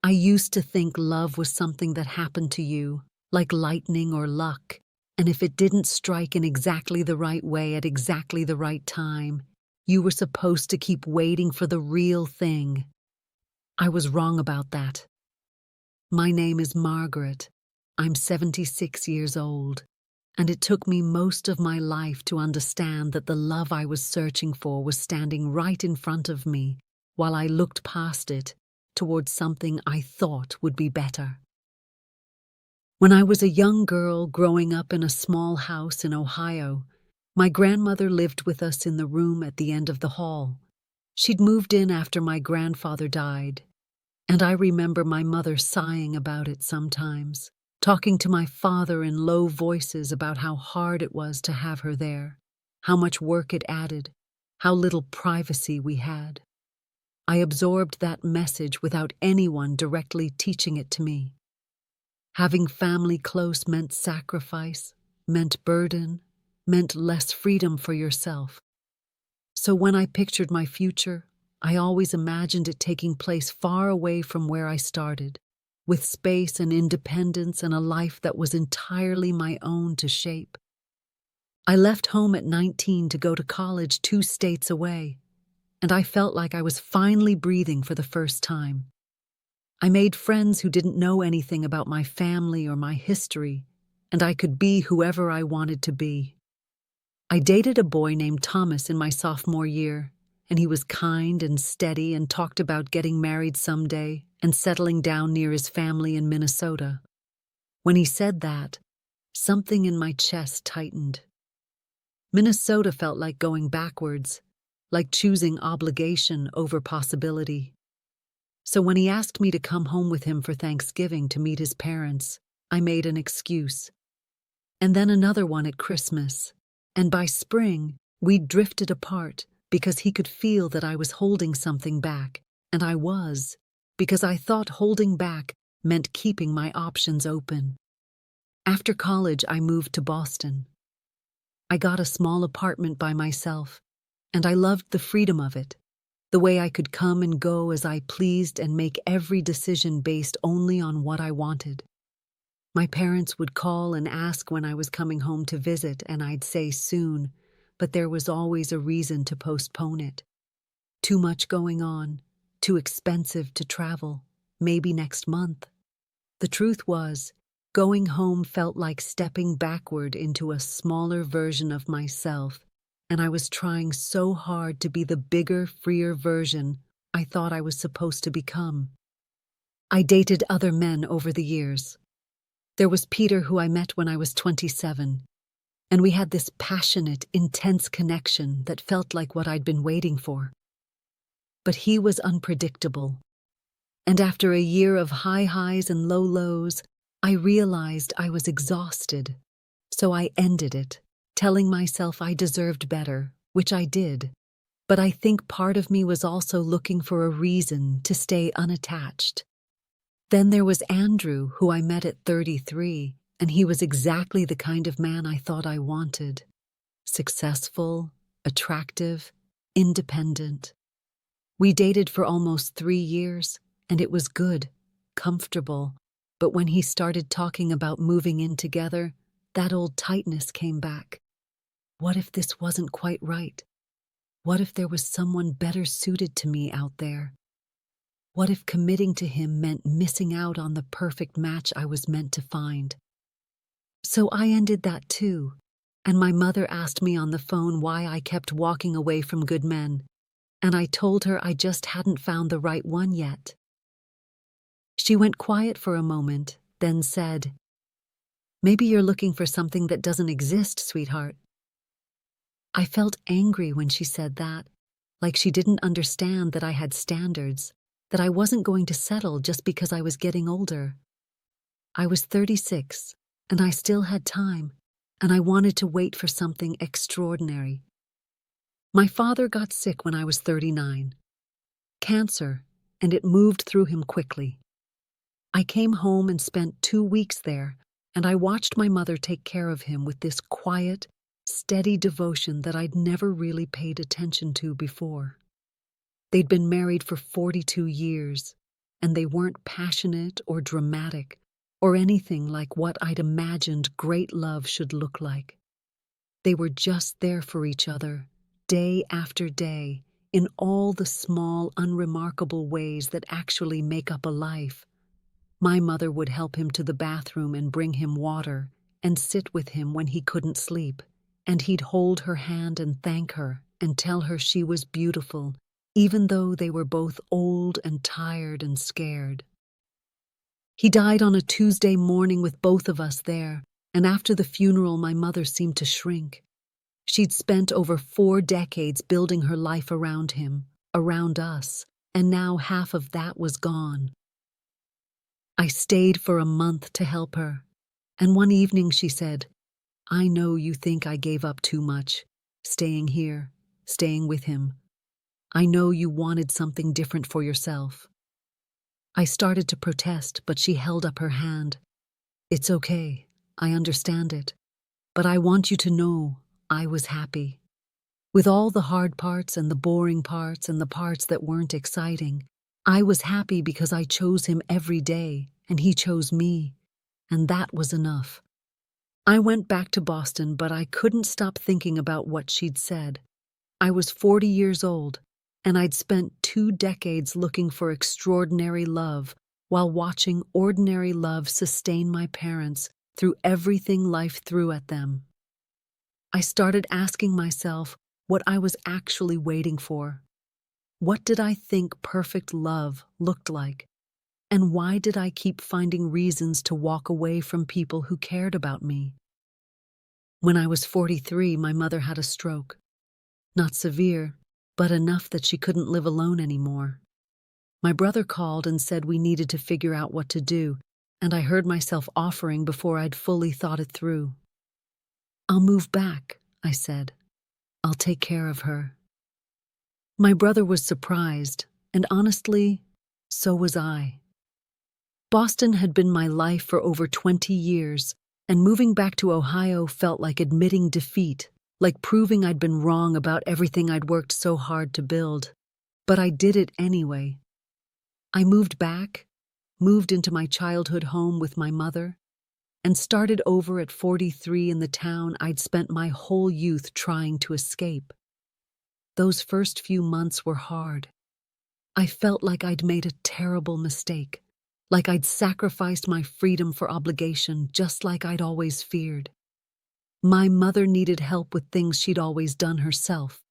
I used to think love was something that happened to you, like lightning or luck, and if it didn't strike in exactly the right way at exactly the right time, you were supposed to keep waiting for the real thing. I was wrong about that. My name is Margaret. I'm 76 years old, and it took me most of my life to understand that the love I was searching for was standing right in front of me while I looked past it towards something I thought would be better. When I was a young girl growing up in a small house in Ohio, my grandmother lived with us in the room at the end of the hall. She'd moved in after my grandfather died, and I remember my mother sighing about it sometimes, talking to my father in low voices about how hard it was to have her there, how much work it added, how little privacy we had. I absorbed that message without anyone directly teaching it to me. Having family close meant sacrifice, meant burden, meant less freedom for yourself. So when I pictured my future, I always imagined it taking place far away from where I started, with space and independence and a life that was entirely my own to shape. I left home at 19 to go to college 2 states away, and I felt like I was finally breathing for the first time. I made friends who didn't know anything about my family or my history, and I could be whoever I wanted to be. I dated a boy named Thomas in my sophomore year, and he was kind and steady and talked about getting married someday and settling down near his family in Minnesota. When he said that, something in my chest tightened. Minnesota felt like going backwards, like choosing obligation over possibility. So when he asked me to come home with him for Thanksgiving to meet his parents, I made an excuse. And then another one at Christmas. And by spring, we'd drifted apart because he could feel that I was holding something back. And I was, because I thought holding back meant keeping my options open. After college, I moved to Boston. I got a small apartment by myself, and I loved the freedom of it. The way I could come and go as I pleased and make every decision based only on what I wanted. My parents would call and ask when I was coming home to visit, and I'd say soon, but there was always a reason to postpone it. Too much going on, too expensive to travel, maybe next month. The truth was, going home felt like stepping backward into a smaller version of myself, and I was trying so hard to be the bigger, freer version I thought I was supposed to become. I dated other men over the years. There was Peter, who I met when I was 27, and we had this passionate, intense connection that felt like what I'd been waiting for. But he was unpredictable, and after a year of high highs and low lows, I realized I was exhausted, so I ended it, telling myself I deserved better, which I did. But I think part of me was also looking for a reason to stay unattached. Then there was Andrew, who I met at 33, and he was exactly the kind of man I thought I wanted. Successful, attractive, independent. We dated for almost 3 years, and it was good, comfortable. But when he started talking about moving in together, that old tightness came back. What if this wasn't quite right? What if there was someone better suited to me out there? What if committing to him meant missing out on the perfect match I was meant to find? So I ended that too, and my mother asked me on the phone why I kept walking away from good men, and I told her I just hadn't found the right one yet. She went quiet for a moment, then said, "Maybe you're looking for something that doesn't exist, sweetheart." I felt angry when she said that, like she didn't understand that I had standards, that I wasn't going to settle just because I was getting older. I was 36, and I still had time, and I wanted to wait for something extraordinary. My father got sick when I was 39. Cancer, and it moved through him quickly. I came home and spent 2 weeks there, and I watched my mother take care of him with this quiet, steady devotion that I'd never really paid attention to before. They'd been married for 42 years, and they weren't passionate or dramatic or anything like what I'd imagined great love should look like. They were just there for each other, day after day, in all the small, unremarkable ways that actually make up a life. My mother would help him to the bathroom and bring him water, and sit with him when he couldn't sleep, and he'd hold her hand and thank her and tell her she was beautiful, even though they were both old and tired and scared. He died on a Tuesday morning with both of us there, and after the funeral my mother seemed to shrink. She'd spent over 4 decades building her life around him, around us, and now half of that was gone. I stayed for a month to help her, and one evening she said, "I know you think I gave up too much, staying here, staying with him. I know you wanted something different for yourself." I started to protest, but she held up her hand. "It's okay, I understand it, but I want you to know I was happy. With all the hard parts and the boring parts and the parts that weren't exciting, I was happy because I chose him every day, and he chose me, and that was enough." I went back to Boston, but I couldn't stop thinking about what she'd said. I was 40 years old, and I'd spent 2 decades looking for extraordinary love while watching ordinary love sustain my parents through everything life threw at them. I started asking myself what I was actually waiting for. What did I think perfect love looked like? And why did I keep finding reasons to walk away from people who cared about me? When I was 43, my mother had a stroke. Not severe, but enough that she couldn't live alone anymore. My brother called and said we needed to figure out what to do, and I heard myself offering before I'd fully thought it through. "I'll move back," I said. "I'll take care of her." My brother was surprised, and honestly, so was I. Boston had been my life for over 20 years, and moving back to Ohio felt like admitting defeat, like proving I'd been wrong about everything I'd worked so hard to build. But I did it anyway. I moved back, moved into my childhood home with my mother, and started over at 43 in the town I'd spent my whole youth trying to escape. Those first few months were hard. I felt like I'd made a terrible mistake, like I'd sacrificed my freedom for obligation, just like I'd always feared. My mother needed help with things she'd always done herself,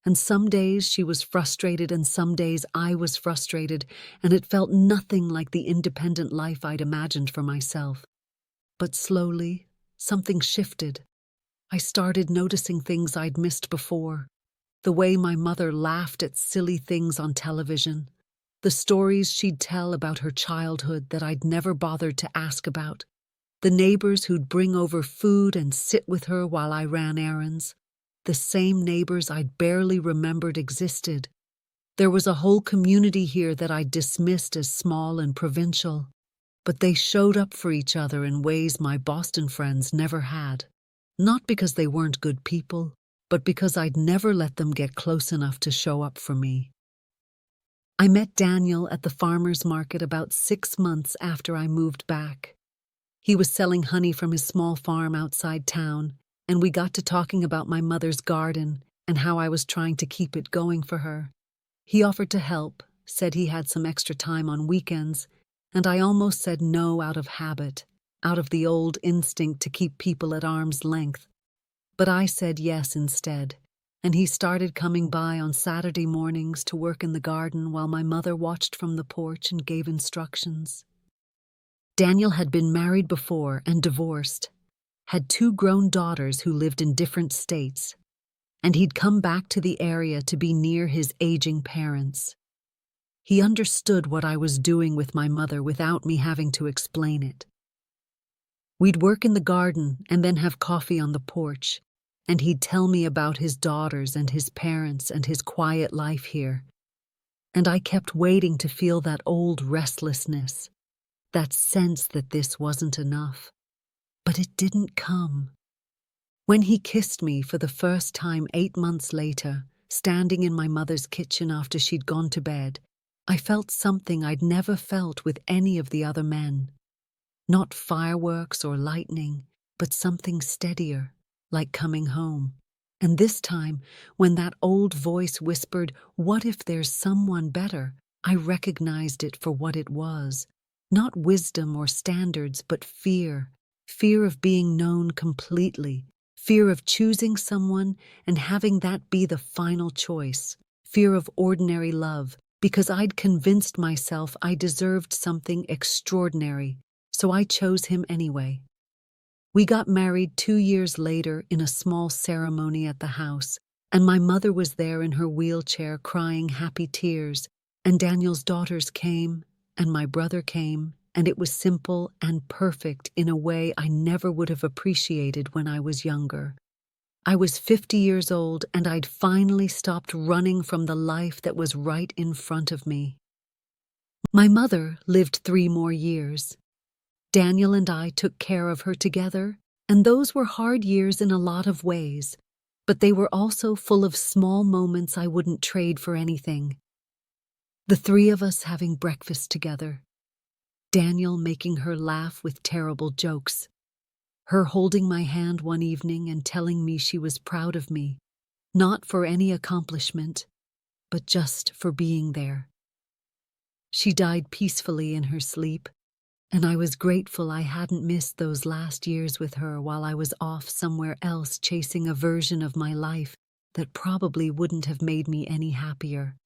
and some days she was frustrated and some days I was frustrated, and it felt nothing like the independent life I'd imagined for myself. But slowly, something shifted. I started noticing things I'd missed before. The way my mother laughed at silly things on television. The stories she'd tell about her childhood that I'd never bothered to ask about. The neighbors who'd bring over food and sit with her while I ran errands. The same neighbors I'd barely remembered existed. There was a whole community here that I'd dismissed as small and provincial. But they showed up for each other in ways my Boston friends never had. Not because they weren't good people, but because I'd never let them get close enough to show up for me. I met Daniel at the farmer's market about 6 months after I moved back. He was selling honey from his small farm outside town, and we got to talking about my mother's garden and how I was trying to keep it going for her. He offered to help, said he had some extra time on weekends, and I almost said no out of habit, out of the old instinct to keep people at arm's length. But I said yes instead, and he started coming by on Saturday mornings to work in the garden while my mother watched from the porch and gave instructions. Daniel had been married before and divorced, had 2 grown daughters who lived in different states, and he'd come back to the area to be near his aging parents. He understood what I was doing with my mother without me having to explain it. We'd work in the garden and then have coffee on the porch, and he'd tell me about his daughters and his parents and his quiet life here. And I kept waiting to feel that old restlessness, that sense that this wasn't enough. But it didn't come. When he kissed me for the first time 8 months later, standing in my mother's kitchen after she'd gone to bed, I felt something I'd never felt with any of the other men. Not fireworks or lightning, but something steadier, like coming home. And this time, when that old voice whispered, "What if there's someone better?" I recognized it for what it was. Not wisdom or standards, but fear. Fear of being known completely. Fear of choosing someone and having that be the final choice. Fear of ordinary love, because I'd convinced myself I deserved something extraordinary, so I chose him anyway. We got married 2 years later in a small ceremony at the house, and my mother was there in her wheelchair crying happy tears, and Daniel's daughters came, and my brother came, and it was simple and perfect in a way I never would have appreciated when I was younger. I was 50 years old, and I'd finally stopped running from the life that was right in front of me. My mother lived 3 more years. Daniel and I took care of her together, and those were hard years in a lot of ways, but they were also full of small moments I wouldn't trade for anything. The three of us having breakfast together, Daniel making her laugh with terrible jokes, her holding my hand one evening and telling me she was proud of me, not for any accomplishment, but just for being there. She died peacefully in her sleep, and I was grateful I hadn't missed those last years with her while I was off somewhere else chasing a version of my life that probably wouldn't have made me any happier.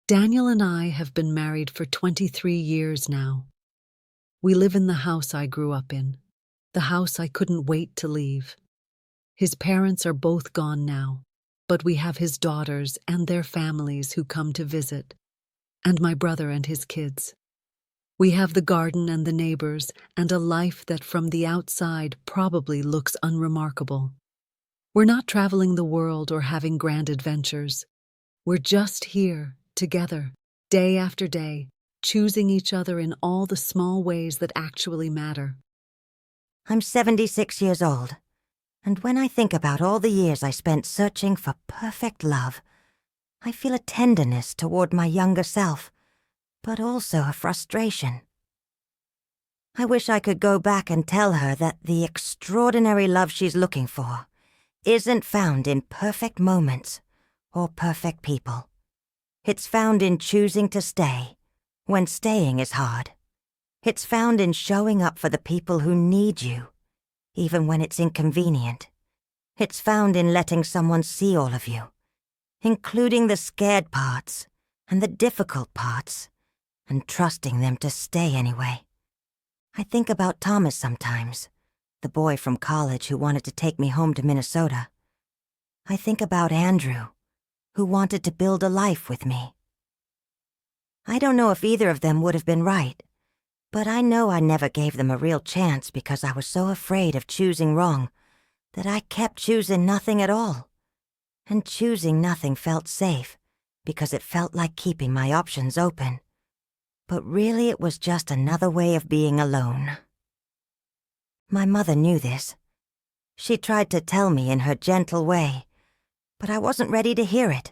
Daniel and I have been married for 23 years now. We live in the house I grew up in, the house I couldn't wait to leave. His parents are both gone now, but we have his daughters and their families who come to visit, and my brother and his kids. We have the garden and the neighbors, and a life that from the outside probably looks unremarkable. We're not traveling the world or having grand adventures. We're just here, together, day after day, choosing each other in all the small ways that actually matter. I'm 76 years old, and when I think about all the years I spent searching for perfect love, I feel a tenderness toward my younger self, but also a frustration. I wish I could go back and tell her that the extraordinary love she's looking for isn't found in perfect moments or perfect people. It's found in choosing to stay when staying is hard. It's found in showing up for the people who need you, even when it's inconvenient. It's found in letting someone see all of you, including the scared parts and the difficult parts, and trusting them to stay anyway. I think about Thomas sometimes, the boy from college who wanted to take me home to Minnesota. I think about Andrew, who wanted to build a life with me. I don't know if either of them would have been right, but I know I never gave them a real chance because I was so afraid of choosing wrong that I kept choosing nothing at all. And choosing nothing felt safe because it felt like keeping my options open. But really it was just another way of being alone. My mother knew this. She tried to tell me in her gentle way, but I wasn't ready to hear it.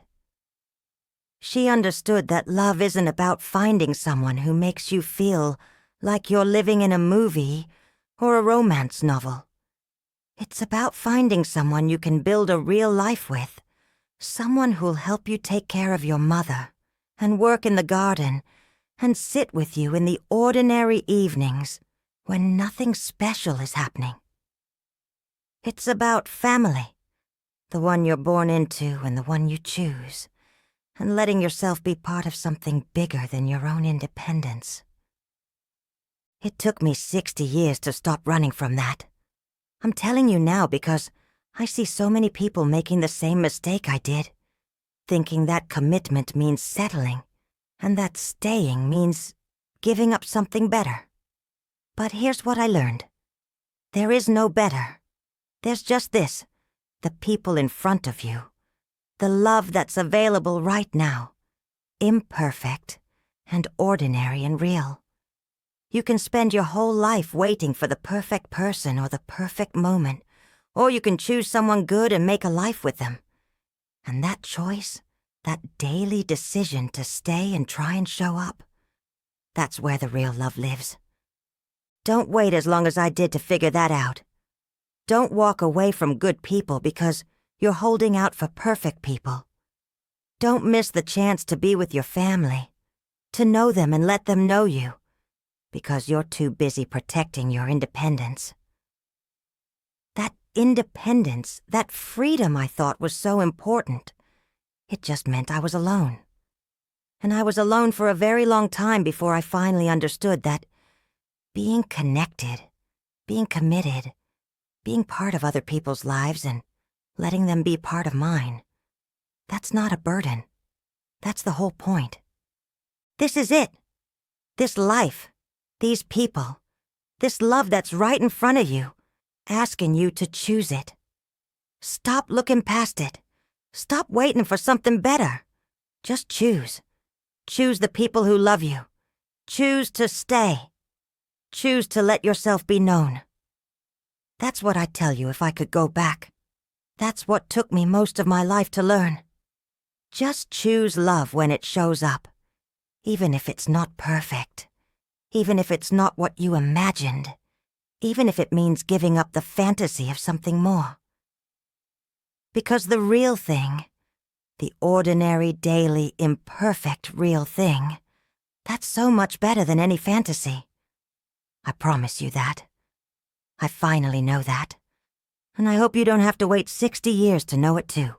She understood that love isn't about finding someone who makes you feel like you're living in a movie or a romance novel. It's about finding someone you can build a real life with, someone who'll help you take care of your mother and work in the garden and sit with you in the ordinary evenings when nothing special is happening. It's about family, the one you're born into and the one you choose, and letting yourself be part of something bigger than your own independence. It took me 60 years to stop running from that. I'm telling you now because I see so many people making the same mistake I did, thinking that commitment means settling, and that staying means giving up something better. But here's what I learned. There is no better. There's just this, the people in front of you, the love that's available right now, imperfect and ordinary and real. You can spend your whole life waiting for the perfect person or the perfect moment, or you can choose someone good and make a life with them. And that choice, That daily decision to stay and try and show up. That's where the real love lives. Don't wait as long as I did to figure that out. Don't walk away from good people because you're holding out for perfect people. Don't miss the chance to be with your family, to know them and let them know you, because you're too busy protecting your independence. That independence, that freedom I thought was so important, it just meant I was alone. And I was alone for a very long time before I finally understood that being connected, being committed, being part of other people's lives and letting them be part of mine, that's not a burden. That's the whole point. This is it. This life, these people, this love that's right in front of you, asking you to choose it. Stop looking past it. Stop waiting for something better. Just choose. Choose the people who love you. Choose to stay. Choose to let yourself be known. That's what I'd tell you if I could go back. That's what took me most of my life to learn. Just choose love when it shows up, even if it's not perfect, even if it's not what you imagined, even if it means giving up the fantasy of something more. Because the real thing, the ordinary, daily, imperfect real thing, that's so much better than any fantasy. I promise you that. I finally know that. And I hope you don't have to wait 60 years to know it too.